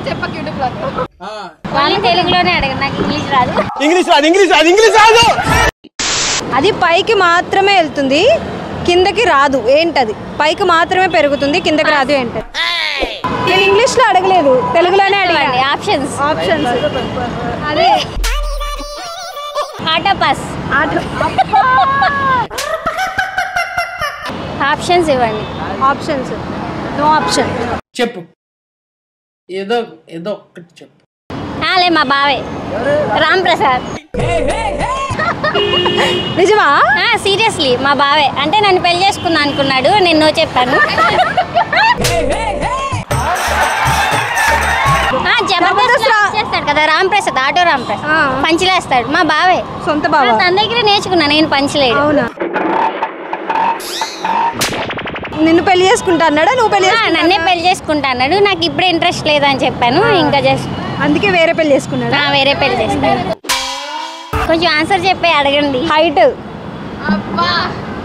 చెప్పక యూట్యూబ్ లో వాళ్ళు తెలుగులోనే అడగండి, నాకు ఇంగ్లీష్ రాదు. అది పైకి మాత్రమే వెళ్తుంది, కిందకి రాదు. ఏంటది? పైకి మాత్రమే పెరుగుతుంది, కిందకి రాదు. ఏంటది? నేను ఇంగ్లీష్ లో అడగలేదు, తెలుగులోనే అడగండి. ఆప్షన్స్ అదే ఆటోపాస్. ఆప్షన్స్ ఇవ్వండి. Options no option. చెప్పు, ఏదో ఒక్కటి చెప్పు. లే మా బావే రామ్ ప్రసాద్. నిజమా? సీరియస్లీ మా బావే. అంటే నన్ను పెళ్లి చేసుకుందా అనుకున్నాడు, నేను నో చెప్పాను. జబర్దస్త్ చేస్తాడు కదా రామ్ ప్రసాద్, ఆటో రామ్ ప్రసాద్ పంచిలేస్తాడు. మా బావే, సొంత బావ. తన దగ్గర నేర్చుకున్నా నేను పంచలేడు. అవునా? నిన్ను పెళ్లి చేసుకుంటా అన్నాడా? నువ్వు పెళ్లి నన్నే పెళ్లి చేసుకుంటా అన్నాడు. నాకు ఇప్పుడు ఇంట్రెస్ట్ లేదని చెప్పాను. ఇంకా జస్ట్ అందుకే వేరే పెళ్లి చేసుకున్నాడా? వేరే పెళ్లి చేస్తాను. కొంచెం ఆన్సర్ చెప్పి అడగండి. హైట్. అబ్బా